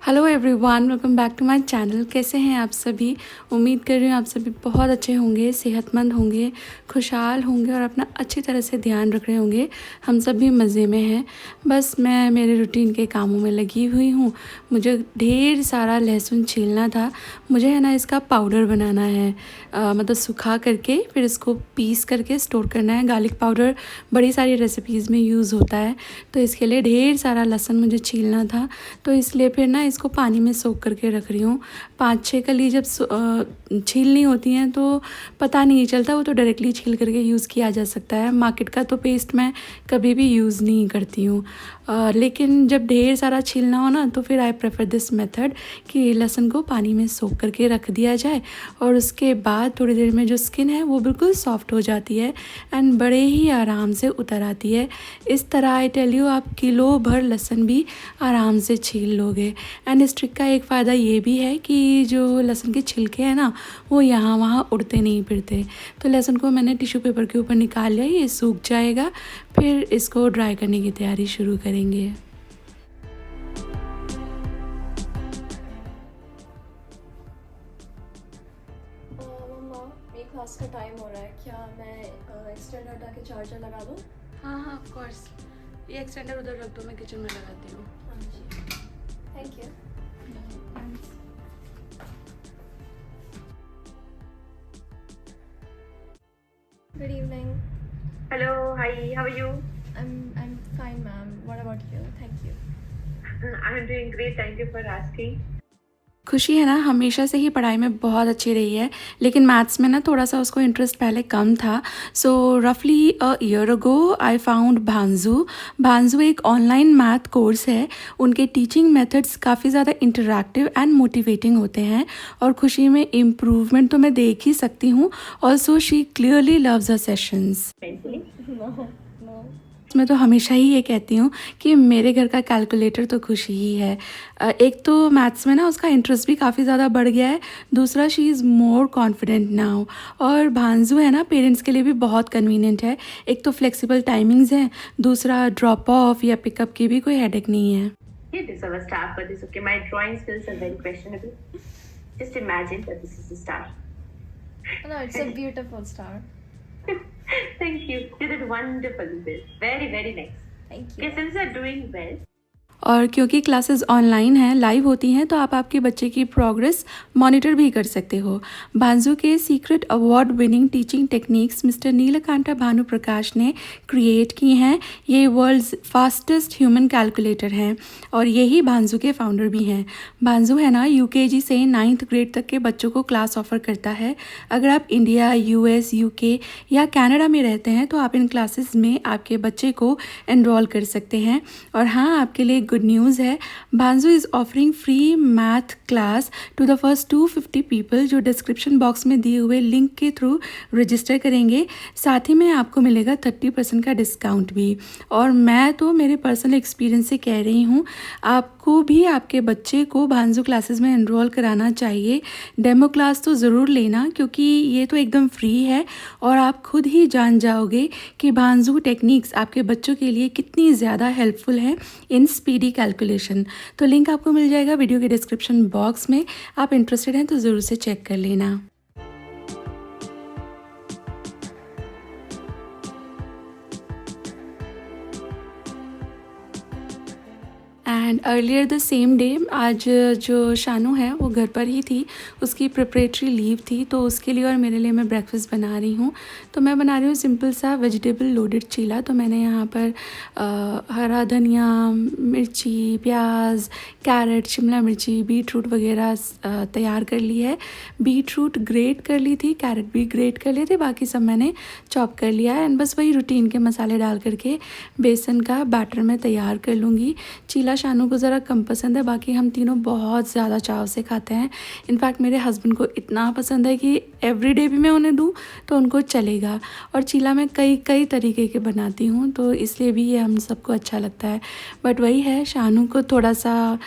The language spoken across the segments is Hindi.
Hello everyone, welcome back to my channel. कैसे हैं आप सभी? उम्मीद कर रही हूँ आप सभी बहुत अच्छे होंगे, सेहतमंद होंगे, खुशहाल होंगे और अपना अच्छी तरह से ध्यान रख रहे होंगे। हम सब भी मज़े में हैं। बस मैं मेरे रूटीन के कामों में लगी हुई हूँ। मुझे ढेर सारा लहसुन छीलना था। मुझे है ना इसका पाउडर बनाना है, मतलब सुखा करके फिर इसको पीस करके स्टोर करना है। गार्लिक पाउडर बड़ी सारी रेसिपीज़ में यूज़ होता है, तो इसके लिए ढेर सारा लहसुन मुझे छीलना था। तो इसलिए फिर ना इसको पानी में सोख करके रख रही हूँ। 5-6 कली जब छीलनी होती हैं तो पता नहीं चलता, वो तो डायरेक्टली छील करके यूज़ किया जा सकता है। मार्केट का तो पेस्ट मैं कभी भी यूज़ नहीं करती हूँ, लेकिन जब ढेर सारा छीलना हो ना तो फिर आई प्रेफर दिस मेथड कि लहसुन को पानी में सोख करके रख दिया जाए और उसके बाद थोड़ी देर में जो स्किन है वो बिल्कुल सॉफ्ट हो जाती है एंड बड़े ही आराम से उतर आती है। इस तरह आई टेल यू, आप किलो भर लहसुन भी आराम से छील लोगे। एंड इस ट्रिक का एक फ़ायदा ये भी है कि जो लहसुन के छिलके हैं ना वो यहाँ वहाँ उड़ते नहीं फिरते। तो लहसुन को मैंने टिश्यू पेपर के ऊपर निकाल लिया, ये सूख जाएगा, फिर इसको ड्राई करने की तैयारी शुरू करेंगे। मम्मा, मेरी क्लास का टाइम हो रहा है, क्या मैं एक्सटेंडर हटा के चार्जर लगा दूँ? हाँ, ऑफ कोर्स। ये एक्सटेंडर उधर रख दो, मैं किचन में लगाती हूँ। हाँ जी, thank you. Good evening. Hello, hi, how are you? I'm fine, ma'am. What about you? Thank you. I'm doing great, thank you for asking. खुशी है ना हमेशा से ही पढ़ाई में बहुत अच्छी रही है, लेकिन मैथ्स में ना थोड़ा सा उसको इंटरेस्ट पहले कम था। सो रफली a year ago I found भांजू एक ऑनलाइन मैथ कोर्स है। उनके टीचिंग मेथड्स काफ़ी ज़्यादा इंटरैक्टिव एंड मोटिवेटिंग होते हैं और खुशी में इम्प्रूवमेंट तो मैं देख ही सकती हूँ। Also she clearly loves her sessions. Painfully. No. मैं तो हमेशा ही ये कहती हूँ कि मेरे घर का कैलकुलेटर तो खुशी ही है। एक तो मैथ्स में ना उसका इंटरेस्ट भी काफ़ी ज़्यादा बढ़ गया है, दूसरा she is more confident now. और भांजू है ना पेरेंट्स के लिए भी बहुत कन्वीनियंट है। एक तो फ्लेक्सिबल टाइमिंग्स हैं, दूसरा ड्रॉप ऑफ या पिकअप की भी कोई हेडेक नहीं है। You deserve a star for this, okay? My drawing skills are very questionable. Just imagine that this is a star. No, it's a beautiful star. Thank you. You did wonderful in this. Very, very nice. Thank you. Okay, since you're doing well, और क्योंकि क्लासेस ऑनलाइन हैं, लाइव होती हैं, तो आप आपके बच्चे की प्रोग्रेस मॉनिटर भी कर सकते हो। भांजू के secret award winning teaching techniques mister Neelakantha Bhanu Prakash ने क्रिएट की हैं। ये वर्ल्ड्स फास्टेस्ट ह्यूमन कैलकुलेटर हैं और यही भांजू के फाउंडर भी हैं। भांजू है ना यूकेजी से 9th ग्रेड तक के बच्चों को क्लास ऑफ़र करता है। अगर आप इंडिया, यूएस, यूके या कनाडा में रहते हैं तो आप इन क्लासेस में आपके बच्चे को एनरोल कर सकते हैं। और हाँ, आपके लिए गुड न्यूज़ है, Bhanzu is offering free math class to the first 250 people जो डिस्क्रिप्शन बॉक्स में दिए हुए लिंक के थ्रू रजिस्टर करेंगे। साथ ही में आपको मिलेगा 30% का डिस्काउंट भी। और मैं तो मेरे पर्सनल एक्सपीरियंस से कह रही हूँ, आपको भी आपके बच्चे को भांजू क्लासेस में एनरोल कराना चाहिए। डेमो क्लास तो ज़रूर लेना, क्योंकि ये तो एकदम फ्री है और आप खुद ही जान जाओगे कि भांजू टेक्निक्स आपके बच्चों के लिए कितनी ज़्यादा हेल्पफुल है इन स्पीडी कैलकुलेशन। तो लिंक आपको मिल जाएगा वीडियो के डिस्क्रिप्शन बॉक्स में। आप इंटरेस्टेड हैं तो ज़रूर से चेक कर लेना। And earlier the same day आज जो शानू है वो घर पर ही थी, उसकी प्रिपरेटरी लीव थी, तो उसके लिए और मेरे लिए मैं ब्रेकफास्ट बना रही हूँ। तो मैं बना रही हूँ सिंपल सा वेजिटेबल लोडेड चीला। तो मैंने यहाँ पर हरा धनिया, मिर्ची, प्याज, कैरेट, शिमला मिर्ची, बीट रूट वगैरह तैयार कर ली है। बीट रूट ग्रेट कर ली थी, कैरेट भी ग्रेट कर लिए थे, बाकी सब मैंने चॉप कर लिया है। एंड बस वही रूटीन के मसाले डाल करके बेसन का बैटर मैं तैयार कर लूँगी। चीला शानू को ज़रा कम पसंद है, बाकी हम तीनों बहुत ज़्यादा चाव से खाते हैं। इनफैक्ट मेरे हस्बैंड को इतना पसंद है कि एवरीडे भी मैं उन्हें दूँ तो उनको चलेगा। और चीला मैं कई कई तरीके के बनाती हूँ, तो इसलिए भी ये हम सबको अच्छा लगता है। बट वही है, शानू को थोड़ा सा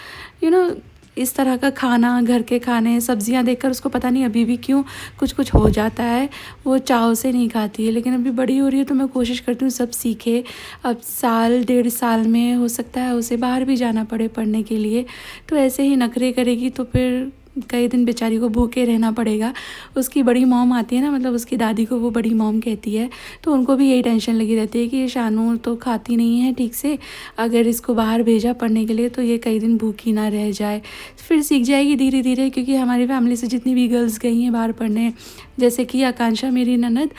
इस तरह का खाना, घर के खाने, सब्जियां देखकर उसको पता नहीं अभी भी क्यों कुछ कुछ हो जाता है, वो चाव से नहीं खाती है। लेकिन अभी बड़ी हो रही है तो मैं कोशिश करती हूँ सब सीखे। अब साल 1.5 साल में हो सकता है उसे बाहर भी जाना पड़े पढ़ने के लिए, तो ऐसे ही नखरे करेगी तो फिर कई दिन बेचारी को भूखे रहना पड़ेगा। उसकी बड़ी मॉम आती है ना, मतलब उसकी दादी को वो बड़ी मॉम कहती है, तो उनको भी यही टेंशन लगी रहती है कि ये शानू तो खाती नहीं है ठीक से, अगर इसको बाहर भेजा पढ़ने के लिए तो ये कई दिन भूखी ना रह जाए। फिर सीख जाएगी धीरे धीरे, क्योंकि हमारी फैमिली से जितनी भी गर्ल्स गई हैं बाहर पढ़ने, जैसे कि आकांक्षा मेरी ननद,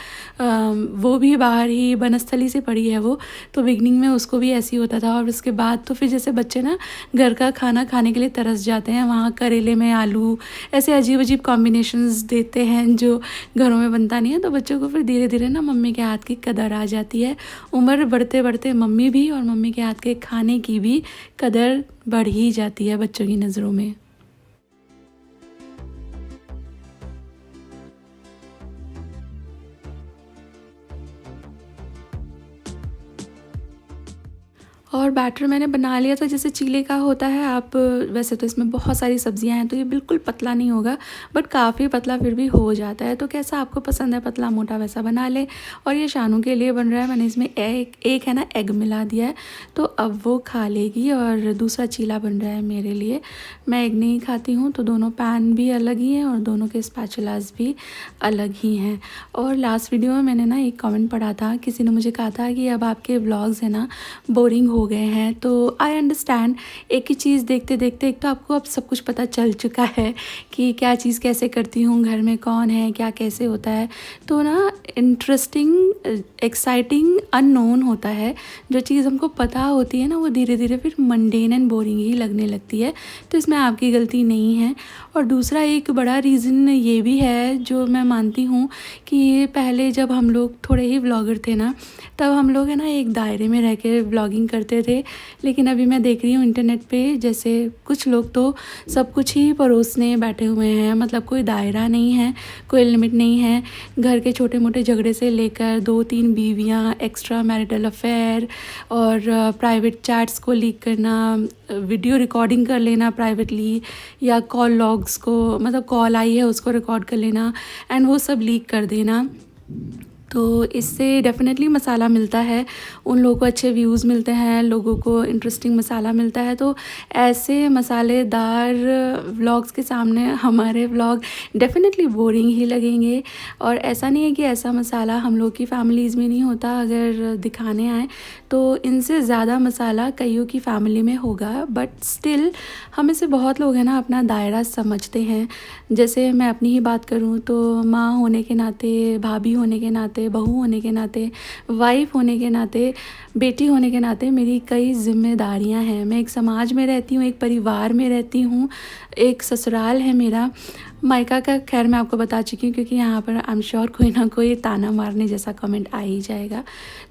वो भी बाहर ही बनस्थली से पढ़ी है वो, तो बिगनिंग में उसको भी ऐसे ही होता था। और उसके बाद तो फिर जैसे बच्चे ना घर का खाना खाने के लिए तरस जाते हैं, वहाँ करेले में आलू, ऐसे अजीब अजीब कॉम्बिनेशंस देते हैं जो घरों में बनता नहीं है, तो बच्चों को फिर धीरे धीरे ना मम्मी के हाथ की कदर आ जाती है। उम्र बढ़ते बढ़ते मम्मी भी और मम्मी के हाथ के खाने की भी कदर बढ़ ही जाती है बच्चों की नज़रों में। और बैटर मैंने बना लिया था जैसे चीले का होता है। आप वैसे तो इसमें बहुत सारी सब्जियां हैं तो ये बिल्कुल पतला नहीं होगा, बट काफ़ी पतला फिर भी हो जाता है। तो कैसा आपको पसंद है पतला मोटा वैसा बना ले। और ये शानू के लिए बन रहा है, मैंने इसमें एक है ना एग मिला दिया है, तो अब वो खा लेगी। और दूसरा चीला बन रहा है मेरे लिए, मैं एग नहीं खाती हूँ, तो दोनों पैन भी अलग ही हैं और दोनों के स्पैचुलास भी अलग ही हैं। और लास्ट वीडियो में मैंने ना एक कमेंट पढ़ा था, किसी ने मुझे कहा था कि अब आपके व्लॉग्स है ना बोरिंग हो गए हैं। तो आई अंडरस्टैंड, एक ही चीज़ देखते देखते एक तो आपको अब सब कुछ पता चल चुका है कि क्या चीज़ कैसे करती हूँ, घर में कौन है, क्या कैसे होता है, तो ना इंटरेस्टिंग, एक्साइटिंग अननोन होता है। जो चीज़ हमको पता होती है ना वो धीरे धीरे फिर मंडेन एंड बोरिंग ही लगने लगती है, तो इसमें आपकी गलती नहीं है। और दूसरा एक बड़ा रीज़न ये भी है जो मैं मानती हूँ कि पहले जब हम लोग थोड़े ही व्लॉगर थे ना, तब हम लोग है ना एक दायरे में रह के व्लॉगिंग करते थे। लेकिन अभी मैं देख रही हूँ इंटरनेट पे जैसे कुछ लोग तो सब कुछ ही परोसने बैठे हुए हैं, मतलब कोई दायरा नहीं है, कोई लिमिट नहीं है। घर के छोटे मोटे झगड़े से लेकर 2-3 बीवियाँ, एक्स्ट्रा मैरिटल अफेयर और प्राइवेट चैट्स को लीक करना, वीडियो रिकॉर्डिंग कर लेना प्राइवेटली, या कॉल लॉग्स को, मतलब कॉल आई है उसको रिकॉर्ड कर लेना एंड वो सब लीक कर देना। तो इससे डेफिनेटली मसाला मिलता है, उन लोगों को अच्छे व्यूज़ मिलते हैं, लोगों को इंटरेस्टिंग मसाला मिलता है। तो ऐसे मसालेदार व्लॉग्स के सामने हमारे व्लॉग डेफिनेटली बोरिंग ही लगेंगे। और ऐसा नहीं है कि ऐसा मसाला हम लोग की फैमिलीज़ में नहीं होता, अगर दिखाने आए तो इनसे ज़्यादा मसाला कईयों की फैमिली में होगा, बट स्टिल हम में से बहुत लोग हैं ना अपना दायरा समझते हैं। जैसे मैं अपनी ही बात करूँ तो माँ होने के नाते, भाभी होने के नाते, बहू होने के नाते, वाइफ होने के नाते, बेटी होने के नाते मेरी कई जिम्मेदारियां हैं। मैं एक समाज में रहती हूँ, एक परिवार में रहती हूँ, एक ससुराल है मेरा। मायका का खैर मैं आपको बता चुकी हूँ, क्योंकि यहाँ पर आई एम श्योर कोई ना कोई ताना मारने जैसा कमेंट आ ही जाएगा।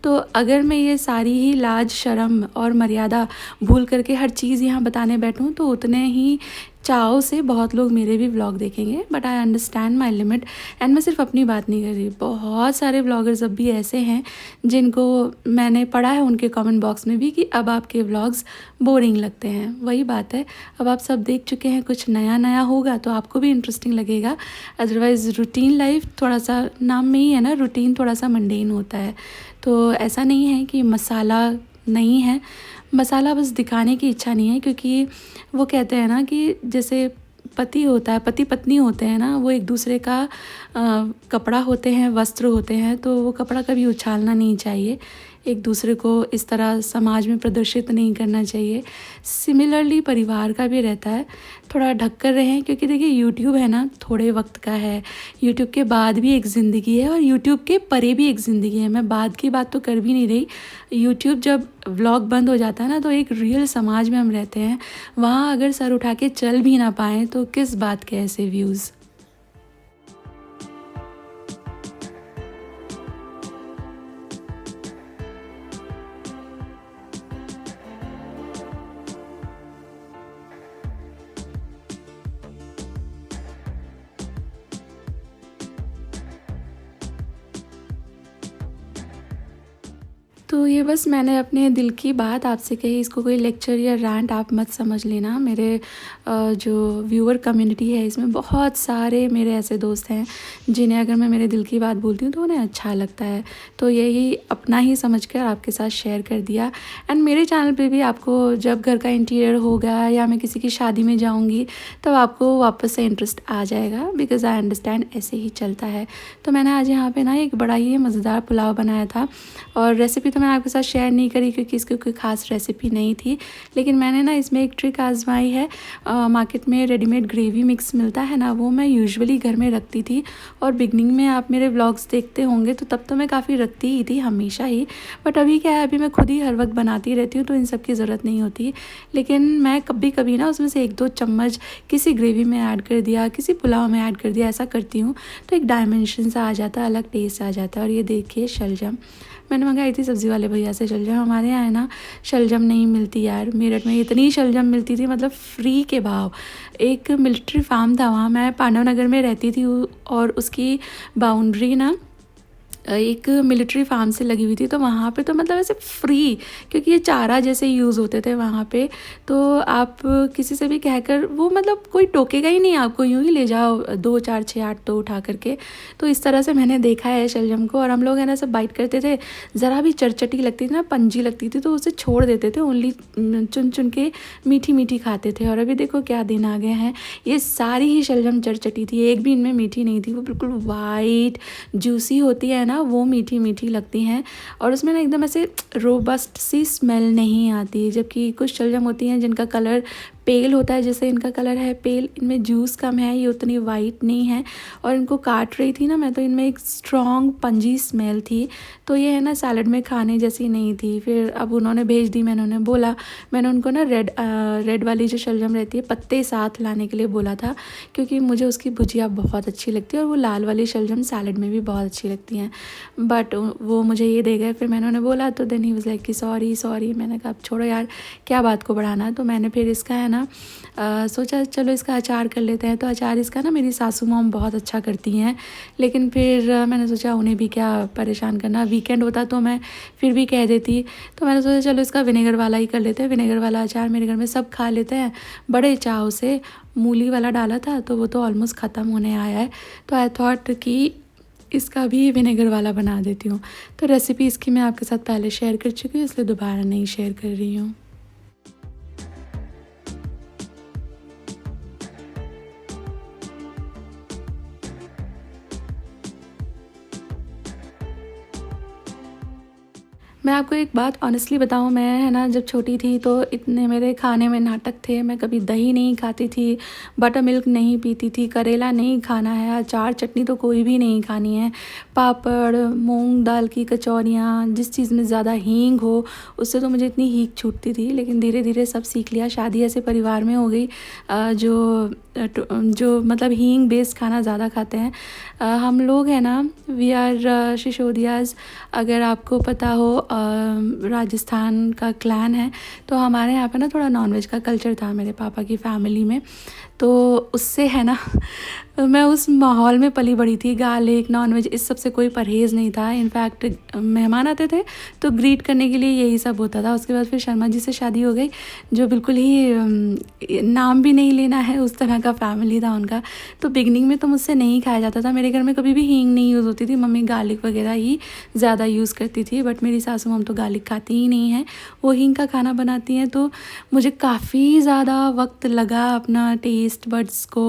तो अगर मैं ये सारी ही लाज शर्म और मर्यादा भूल करके हर चीज़ यहाँ बताने बैठूँ तो उतने ही चाव से बहुत लोग मेरे भी व्लॉग देखेंगे, but I understand my limit. And मैं सिर्फ अपनी बात नहीं कर रही, बहुत सारे व्लॉगर्स अब भी ऐसे हैं जिनको मैंने पढ़ा है उनके कमेंट बॉक्स में भी कि अब आपके व्लॉग्स बोरिंग लगते हैं। वही बात है, अब आप सब देख चुके हैं, कुछ नया नया होगा तो आपको भी इंटरेस्टिंग लगेगा। अदरवाइज़ रूटीन लाइफ थोड़ा सा, नाम में ही है ना रूटीन, थोड़ा सा मंडेन होता है। तो ऐसा नहीं है कि मसाला नहीं है, मसाला बस दिखाने की इच्छा नहीं है। क्योंकि वो कहते हैं ना कि जैसे पति होता है, पति पत्नी होते हैं ना, वो एक दूसरे का कपड़ा होते हैं, वस्त्र होते हैं, तो वो कपड़ा कभी उछालना नहीं चाहिए, एक दूसरे को इस तरह समाज में प्रदर्शित नहीं करना चाहिए। सिमिलरली परिवार का भी रहता है, थोड़ा ढक कर रहें, क्योंकि देखिए यूट्यूब है ना थोड़े वक्त का है, यूट्यूब के बाद भी एक ज़िंदगी है और यूट्यूब के परे भी एक ज़िंदगी है। मैं बाद की बात तो कर भी नहीं रही, यूट्यूब जब व्लॉग बंद हो जाता है ना तो एक रियल समाज में हम रहते हैं, वहाँ अगर सर उठा के चल भी ना पाएँ तो किस बात के ऐसे व्यूज़। तो तो ये बस मैंने अपने दिल की बात आपसे कही, इसको कोई लेक्चर या रैंट आप मत समझ लेना। मेरे जो व्यूअर कम्युनिटी है इसमें बहुत सारे मेरे ऐसे दोस्त हैं जिन्हें अगर मैं मेरे दिल की बात बोलती हूँ तो उन्हें अच्छा लगता है, तो यही अपना ही समझकर आपके साथ शेयर कर दिया। एंड मेरे चैनल पे भी आपको जब घर का इंटीरियर होगा या मैं किसी की शादी में जाऊँगी तब आपको वापस से इंटरेस्ट आ जाएगा, बिकॉज़ आई अंडरस्टैंड ऐसे ही चलता है। तो मैंने आज यहाँ पे ना एक बड़ा ही मज़ेदार पुलाव बनाया था, और रेसिपी तो मैंने आपके साथ शेयर नहीं करी क्योंकि इसकी कोई ख़ास रेसिपी नहीं थी, लेकिन मैंने ना इसमें एक ट्रिक आजमाई है। मार्केट में रेडीमेड ग्रेवी मिक्स मिलता है ना, वो मैं यूजुअली घर में रखती थी, और बिगनिंग में आप मेरे व्लॉग्स देखते होंगे तो तब तो मैं काफ़ी रखती ही थी हमेशा ही, बट अभी क्या है, अभी मैं खुद ही हर वक्त बनाती रहती हूँ तो इन सब की ज़रूरत नहीं होती। लेकिन मैं कभी कभी ना उसमें से 1-2 चम्मच किसी ग्रेवी में ऐड कर दिया, किसी पुलाव में ऐड कर दिया, ऐसा करती हूँ तो एक डायमेंशन सा आ जाता है, अलग टेस्ट आ जाता है। और ये देखिए शलजम मैंने मंगाई थी सब्ज़ी वाले भैया से। शलजम हमारे यहाँ है ना शलजम नहीं मिलती यार, मेरठ में इतनी शलजम मिलती थी, मतलब फ्री के भाव। एक मिलिट्री फार्म था वहाँ, मैं पांडव नगर में रहती थी और उसकी बाउंड्री ना एक मिलिट्री फार्म से लगी हुई थी, तो वहाँ पे तो मतलब ऐसे फ्री, क्योंकि ये चारा जैसे यूज़ होते थे वहाँ पे, तो आप किसी से भी कहकर वो मतलब कोई टोकेगा ही नहीं आपको, यूँ ही ले जाओ 2 4 6 8 तो उठा करके। तो इस तरह से मैंने देखा है शलजम को, और हम लोग है ना सब बाइट करते थे, ज़रा भी चटचटी लगती थी ना, पंजी लगती थी तो उसे छोड़ देते थे, ओनली चुन चुन के मीठी मीठी खाते थे। और अभी देखो क्या दिन आ गए हैं, ये सारी ही शलजम चटचटी थी, एक भी इनमें मीठी नहीं थी, वो बिल्कुल वाइट जूसी होती है ना, वो मीठी मीठी लगती हैं, और उसमें ना एकदम ऐसे रोबस्ट सी स्मेल नहीं आती। जबकि कुछ शलजम होती हैं जिनका कलर पेल होता है, जैसे इनका कलर है पेल, इनमें जूस कम है, ये उतनी वाइट नहीं है। और इनको काट रही थी ना मैं, तो इनमें एक स्ट्रॉन्ग पंजी स्मेल थी, तो ये है ना सैलड में खाने जैसी नहीं थी। फिर अब उन्होंने भेज दी, मैंने उन्हें बोला, मैंने उनको ना रेड वाली जो शलजम रहती है पत्ते साथ लाने के लिए बोला था, क्योंकि मुझे उसकी भुजिया बहुत अच्छी लगती है, और वो लाल वाली शलजम सैलड में भी बहुत अच्छी लगती हैं, बट वो मुझे ये दे गए। फिर मैंने उन्हें बोला तो देन ही वाज लाइक कि सॉरी। मैंने कहा अब छोड़ो यार, क्या बात को बढ़ाना। तो मैंने फिर इसका है ना सोचा चलो इसका अचार कर लेते हैं। तो अचार इसका ना मेरी सासू मॉम बहुत अच्छा करती हैं, लेकिन फिर मैंने सोचा उन्हें भी क्या परेशान करना, वीकेंड होता तो मैं फिर भी कह देती। तो मैंने सोचा चलो इसका विनेगर वाला ही कर लेते हैं, विनेगर वाला अचार मेरे घर में सब खा लेते हैं बड़े चाव से। मूली वाला डाला था तो वो तो ऑलमोस्ट ख़त्म होने आया है, तो आई थॉट कि इसका भी विनेगर वाला बना देती हूँ। तो रेसिपी इसकी मैं आपके साथ पहले शेयर कर चुकी हूँ, इसलिए दोबारा नहीं शेयर कर रही हूँ। मैं आपको एक बात ऑनेस्टली बताऊँ, मैं है ना जब छोटी थी तो इतने मेरे खाने में नाटक थे। मैं कभी दही नहीं खाती थी, बटर मिल्क नहीं पीती थी, करेला नहीं खाना है, अचार चटनी तो कोई भी नहीं खानी है, पापड़, मूंग दाल की कचौरियाँ, जिस चीज़ में ज़्यादा हींग हो उससे तो मुझे इतनी हींग छूटती थी। लेकिन धीरे धीरे सब सीख लिया, शादी ऐसे परिवार में हो गई जो मतलब हींग बेस्ड खाना ज़्यादा खाते हैं हम लोग, है ना। वी आर सिसोदियाज़, अगर आपको पता हो राजस्थान का क्लैन है, तो हमारे यहाँ पे ना थोड़ा नॉनवेज का कल्चर था मेरे पापा की फैमिली में, तो उससे है ना मैं उस माहौल में पली बड़ी थी। गार्लिक, नॉनवेज, इस सब से कोई परहेज़ नहीं था। इनफैक्ट मेहमान आते थे तो ग्रीट करने के लिए यही सब होता था। उसके बाद फिर शर्मा जी से शादी हो गई, जो बिल्कुल ही नाम भी नहीं लेना है उस तरह का फैमिली था उनका। तो बिगनिंग में तो मुझसे नहीं खाया जाता था, मेरे घर में कभी भी हींग नहीं यूज़ होती थी, मम्मी गार्लिक वगैरह ही ज़्यादा यूज़ करती थी। बट मेरी सासू मम तो गार्लिक खाती ही नहीं है, वो हींग का खाना बनाती हैं। तो मुझे काफ़ी ज़्यादा वक्त लगा अपना टेस्ट बड्स को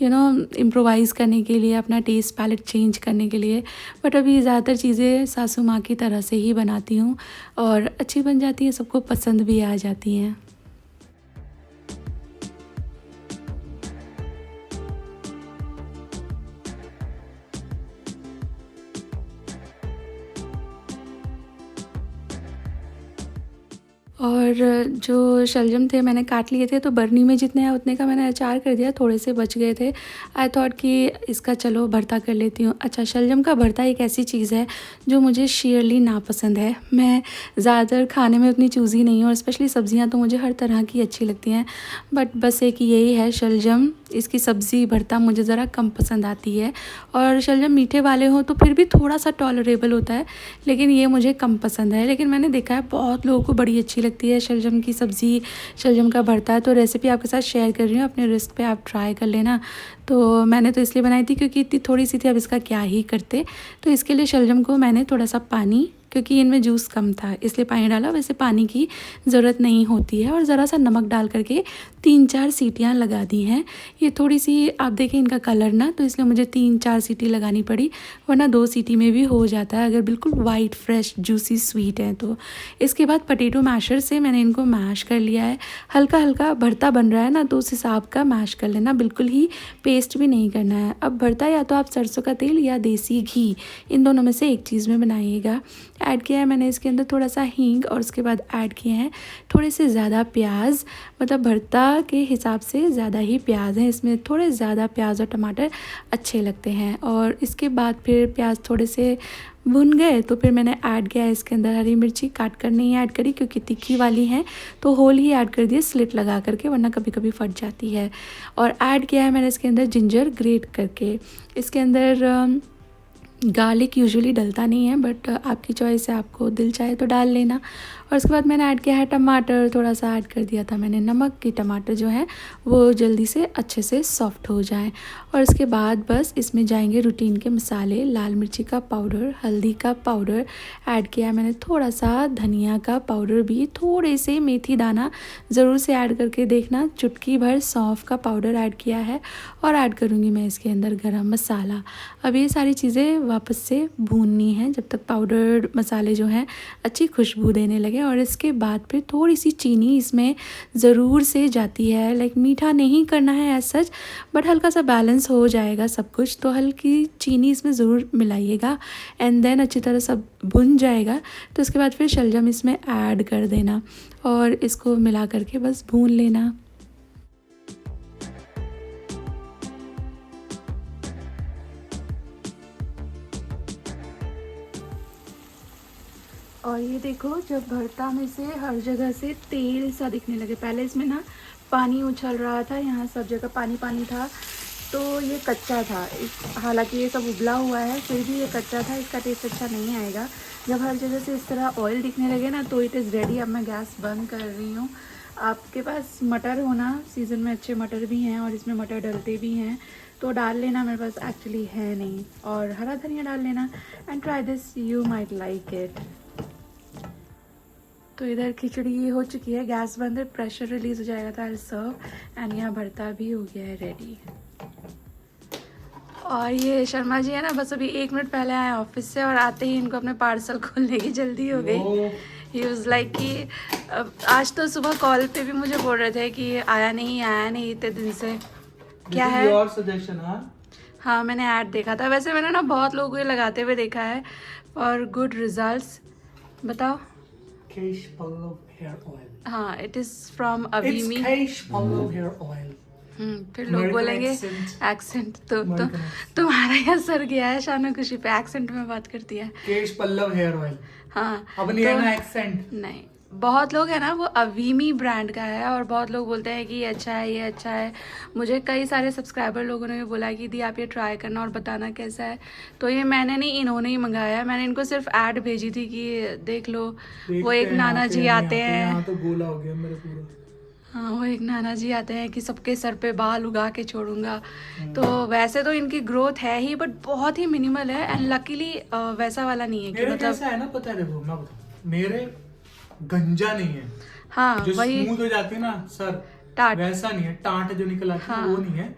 इम्प्रोवाइज़ करने के लिए, अपना टेस्ट पैलेट चेंज करने के लिए। बट अभी ज़्यादातर चीज़ें सासू माँ की तरह से ही बनाती हूँ और अच्छी बन जाती हैं, सबको पसंद भी आ जाती हैं। और जो शलजम थे मैंने काट लिए थे, तो बरनी में जितने हैं उतने का मैंने अचार कर दिया, थोड़े से बच गए थे। आई थॉट कि इसका चलो भरता कर लेती हूँ। अच्छा, शलजम का भरता एक ऐसी चीज़ है जो मुझे शेयरली नापसंद है। मैं ज़्यादातर खाने में उतनी चूज़ी नहीं हूँ, और स्पेशली सब्ज़ियाँ तो मुझे हर तरह की अच्छी लगती हैं, बट बस एक यही है शलजम, इसकी सब्ज़ी भरता मुझे ज़रा कम पसंद आती है। और शलजम मीठे वाले हों तो फिर भी थोड़ा सा टॉलरेबल होता है, लेकिन ये मुझे कम पसंद है। लेकिन मैंने देखा है बहुत लोगों को बड़ी अच्छी लगती है शलजम की सब्ज़ी, शलजम का भरता। तो रेसिपी आपके साथ शेयर कर रही हूँ, अपने रिस्क पे आप ट्राई कर लेना। तो मैंने तो इसलिए बनाई थी क्योंकि इतनी थोड़ी सी थी, अब इसका क्या ही करते। तो इसके लिए शलजम को मैंने थोड़ा सा पानी, क्योंकि इनमें जूस कम था इसलिए पानी डाला, वैसे पानी की ज़रूरत नहीं होती है, और ज़रा सा नमक डाल करके 3-4 सीटियाँ लगा दी हैं। ये थोड़ी सी आप देखें इनका कलर ना, तो इसलिए मुझे 3-4 सीटी लगानी पड़ी, वरना 2 सीटी में भी हो जाता है अगर बिल्कुल वाइट फ्रेश जूसी स्वीट है तो। इसके बाद पोटैटो मैशर से मैंने इनको मैश कर लिया है। हल्का हल्का भरता बन रहा है ना, तो उस हिसाब का मैश कर लेना, बिल्कुल ही पेस्ट भी नहीं करना है। अब भरता या तो आप सरसों का तेल या देसी घी, इन दोनों में से एक चीज़ में बनाइएगा। ऐड किया है मैंने इसके अंदर थोड़ा सा हींग, और उसके बाद ऐड किए हैं थोड़े से ज़्यादा प्याज, मतलब भरता के हिसाब से ज़्यादा ही प्याज हैं इसमें, थोड़े ज़्यादा प्याज और टमाटर अच्छे लगते हैं। और इसके बाद फिर प्याज थोड़े से भुन गए तो फिर मैंने ऐड किया है इसके अंदर हरी मिर्ची, काट कर नहीं ऐड करी क्योंकि तीखी वाली हैं, तो होल ही ऐड कर दिए स्लिट लगा करके, वरना कभी कभी फट जाती है। और ऐड किया है मैंने इसके अंदर जिंजर ग्रेट करके। इसके अंदर गार्लिक यूजुअली डलता नहीं है, बट आपकी चॉइस है, आपको दिल चाहे तो डाल लेना। और उसके बाद मैंने ऐड किया है टमाटर, थोड़ा सा ऐड कर दिया था मैंने नमक, कि टमाटर जो है वो जल्दी से अच्छे से सॉफ्ट हो जाए। और इसके बाद बस इसमें जाएंगे रूटीन के मसाले, लाल मिर्ची का पाउडर, हल्दी का पाउडर ऐड किया है मैंने, थोड़ा सा धनिया का पाउडर भी, थोड़े से मेथी दाना ज़रूर से ऐड करके देखना, चुटकी भर सौंफ का पाउडर ऐड किया है। और ऐड करूँगी मैं इसके अंदर गरम मसाला। अब ये सारी चीज़ें वापस से भूननी है जब तक पाउडर मसाले जो हैं अच्छी खुशबू देने लगे। और इसके बाद फिर थोड़ी सी चीनी इसमें ज़रूर से जाती है, लाइक मीठा नहीं करना है एज सच, बट हल्का सा बैलेंस हो जाएगा सब कुछ, तो हल्की चीनी इसमें ज़रूर मिलाइएगा। एंड देन अच्छी तरह सब भुन जाएगा तो उसके बाद फिर शलजम इसमें ऐड कर देना, और इसको मिला करके बस भून लेना। और ये देखो, जब भरता में से हर जगह से तेल सा दिखने लगे, पहले इसमें ना पानी उछल रहा था, यहाँ सब जगह पानी पानी था, तो ये कच्चा था। हालांकि ये सब उबला हुआ है, फिर भी ये कच्चा था, इसका टेस्ट अच्छा नहीं आएगा। जब हर जगह से इस तरह ऑयल दिखने लगे ना, तो इट इज़ रेडी। अब मैं गैस बंद कर रही हूँ। आपके पास मटर होना, सीज़न में अच्छे मटर भी हैं और इसमें मटर डलते भी हैं, तो डाल लेना, मेरे पास एक्चुअली है नहीं। और हरा धनिया डाल लेना, and try this, you might like it. तो इधर खिचड़ी हो चुकी है, गैस बंद है, प्रेशर रिलीज हो जाएगा था सर्व। एंड यहाँ भरता भी हो गया है रेडी। और ये शर्मा जी है ना, बस अभी 1 मिनट पहले आए ऑफिस से, और आते ही इनको अपने पार्सल खोलने की जल्दी हो गई। ही वाज लाइक कि आज तो सुबह कॉल पे भी मुझे बोल रहे थे कि आया नहीं इतने दिन से, क्या है और सजेशन। हाँ, मैंने ऐड देखा था, वैसे मैंने ना बहुत लोगों को लगाते हुए देखा है और गुड रिजल्ट्स। बताओ। Kesh Pallov hair oil. हाँ, it is from Avimee. It's Kesh Pallov hair oil. फिर लोग American बोलेंगे accent. एक्सेंट तो American accent. तुम्हारा यहाँ सर गया है शानो खुशी पे, एक्सेंट में बात करती है। Kesh Pallov hair oil. हाँ, अब नहीं है ना एक्सेंट। नहीं, बहुत लोग है ना, वो अवीमी ब्रांड का है, और बहुत लोग बोलते हैं कि ये अच्छा है, ये अच्छा है। मुझे कई सारे सब्सक्राइबर लोगों ने भी बोला कि दी आप ये ट्राई करना और बताना कैसा है। तो ये मैंने नहीं, इन्होंने ही मंगाया। मैंने इनको सिर्फ ऐड भेजी थी कि देख लो। वो एक नाना जी आते हैं, यहाँ तो गोला हो गया मेरा पूरा। हाँ, वो एक नाना जी आते हैं कि सबके सर पे बाल उगा के छोड़ूंगा। तो वैसे तो इनकी ग्रोथ है ही, बट बहुत ही मिनिमल है। एंड लकीली वैसा वाला नहीं है कि मेरे मतलब कैसा है ना, पता है, देखो मैं बताऊं, मेरे गंजा नहीं है। हाँ, जो वही स्मूथ हो जाती है ना सर, टाट, वैसा नहीं है। टाट जो निकल आती है हाँ, वो नहीं है,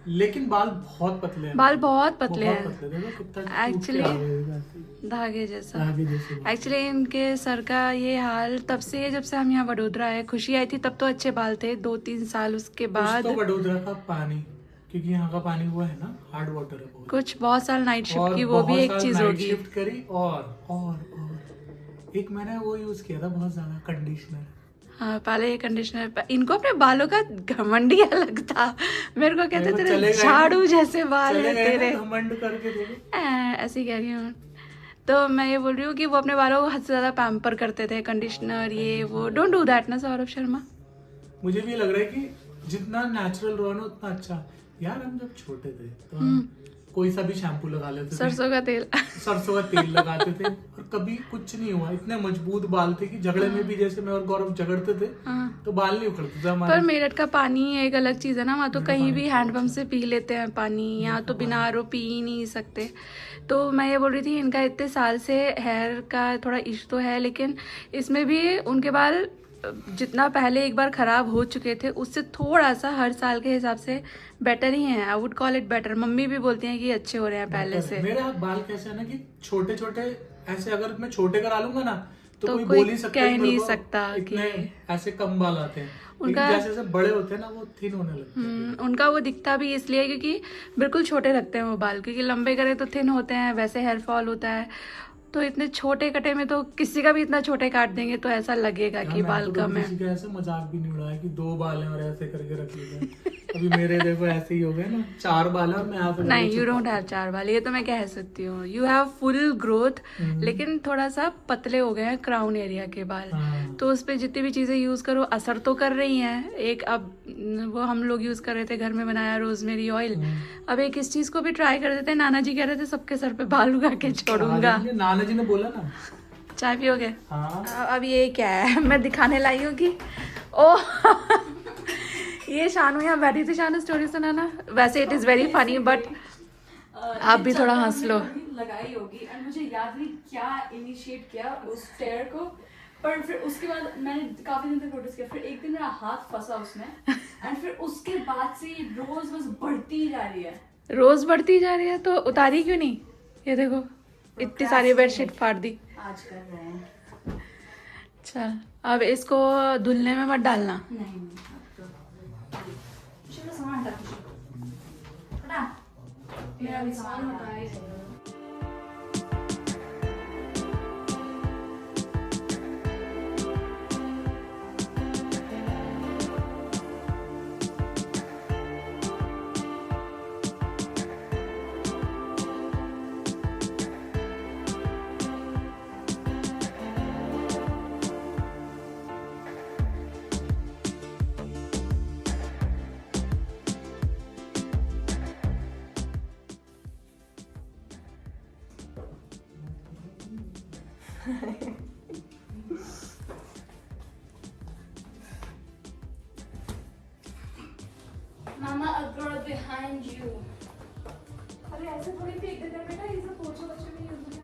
लेकिन बाल बहुत पतले हैं। बाल बहुत पतले बहुत हैं पतले, देखो कितना एक्चुअली, एक्चुअली धागे जैसा। आगे जैसे। एक्चुअली इनके सर का ये हाल तब से है जब से हम यहाँ वडोदरा आए। खुशी आई थी तब तो अच्छे बाल थे, 2-3 साल उसके बाद तो वडोदरा का पानी, क्योंकि यहाँ का पानी हुआ है ना, हार्ड वाटर है बहुत। कुछ बहुत साल नाइट शिफ्ट और की, वो भी बहुत एक साल चीज नाइट होगी। शिफ्ट करी, और एक मैंने वो यूज किया था बहुत ज्यादा, कंडीशनर। हाँ पहले ये कंडीशनर, इनको अपने बालों का घमंड ही अलग था। मेरे को कहते मेरे को तेरे चलेगा ही झाड़ू जैसे बाल है चले गए तेरे, ना घमंड करके देखो। ऐसे ही कह रही हूँ। तो मैं ये बोल रही हूँ कि वो अपने बालों को हद से ज़्यादा पैम्पर करते थे, कंडीशनर ये वो। डोंट डू दैट ना सौरभ शर्मा। मुझे भी लग रहा है कि जितना नेचुरल रहो ना उतना अच्छा। यार हम जब छोटे थे तो हम कोई सा भी शैम्पू लगा लेते थे, सरसों का तेल। सरसों का तेल लगाते थे और कभी कुछ नहीं हुआ। इतने मजबूत बाल थे कि झगड़े में भी जैसे मैं और गौरव झगड़ते थे तो बाल नहीं उखड़ते थे हमारे। पर मेरठ का पानी एक अलग चीज़ है ना, वहाँ तो मेरठ का कहीं पानी भी बहुत हैंडपम्प से पी लेते हैं पानी, यहाँ तो बिना आर पी ही नहीं सकते। तो मैं ये बोल रही थी इनका इतने साल से हेयर का थोड़ा इशू तो है, लेकिन इसमें भी उनके बाल जितना पहले एक बार खराब हो चुके थे उससे थोड़ा सा हर साल के हिसाब से बेटर ही है। I would call it better. Mummy भी बोलती हैं कि अच्छे हो रहे हैं पहले से। मेरे बाल कैसे है ना कि छोटे छोटे ऐसे, अगर मैं छोटे करा लूंगा ना तो कोई कोई बोल ही सकता कह है कि मेरे नहीं को सकता इतने ऐसे कम बाल आते हैं। उनका- लेकिन जैसे जैसे बड़े होते हैं ना वो थिन होने लगते हैं। उनका वो दिखता भी इसलिए क्योंकि बिल्कुल छोटे लगते हैं वो बाल, क्योंकि लंबे करे तो थिन होते हैं, वैसे हेयर फॉल होता है। तो इतने छोटे कटे में तो किसी का भी इतना छोटे काट देंगे तो ऐसा लगेगा कि यार, बाल मैंने तो कम कभी है। किसी का ऐसे मजाक भी नहीं उड़ाया कि 2 बाल हैं और ऐसे करके रख लिए। अभी मेरे देखो ऐसे ही हो गए ना, 4 बाल है और मैं यहाँ पे नहीं, यू डोंट हैव 4 बाल, ये तो मैं कह सकती हूँ। यू हैव फुल ग्रोथ, लेकिन थोड़ा सा पतले हो गए हैं क्राउन एरिया के बाल। हाँ। तो उस पे जितनी भी चीजें यूज करो असर तो कर रही हैं। एक अब वो हम लोग यूज कर रहे थे घर में बनाया रोजमेरी ऑयल, अब एक इस चीज को भी ट्राई कर देते हैं। नाना जी कह रहे थे सबके सर पे बाल उगा के छोड़ूंगा। नाना जी ने बोला ना। चाय पियोगे? हाँ अब ये क्या है, मैं दिखाने लाई हूँ कि ओ ये शानू यहाँ बैठी थी। शानू स्टोरी सुनाना। वैसे it is very funny but आप भी थोड़ा हंस लो। लगाई होगी एंड मुझे याद नहीं क्या इनिशिएट किया उस स्टेयर को, पर फिर उसके बाद मैंने काफी दिन तक नोटिस किया। फिर एक दिन मेरा हाथ फंसा उसमें एंड फिर उसके बाद से रोज बस बढ़ती ही जा रही है। रोज बढ़ती जा रही है तो उतारी क्यों नहीं? ये देखो इतनी सारी बेडशीट फाड़ दी। आज कर रहे हैं। चल अब इसको धुलने में मत डालना। नहीं चलो सामान हटा, मेरा भी सामान हटा। Mama, a girl behind you. अरे ऐसे थोड़ी फेंक देते हैं बेटा, ये सब पोछा वोछा नहीं यूज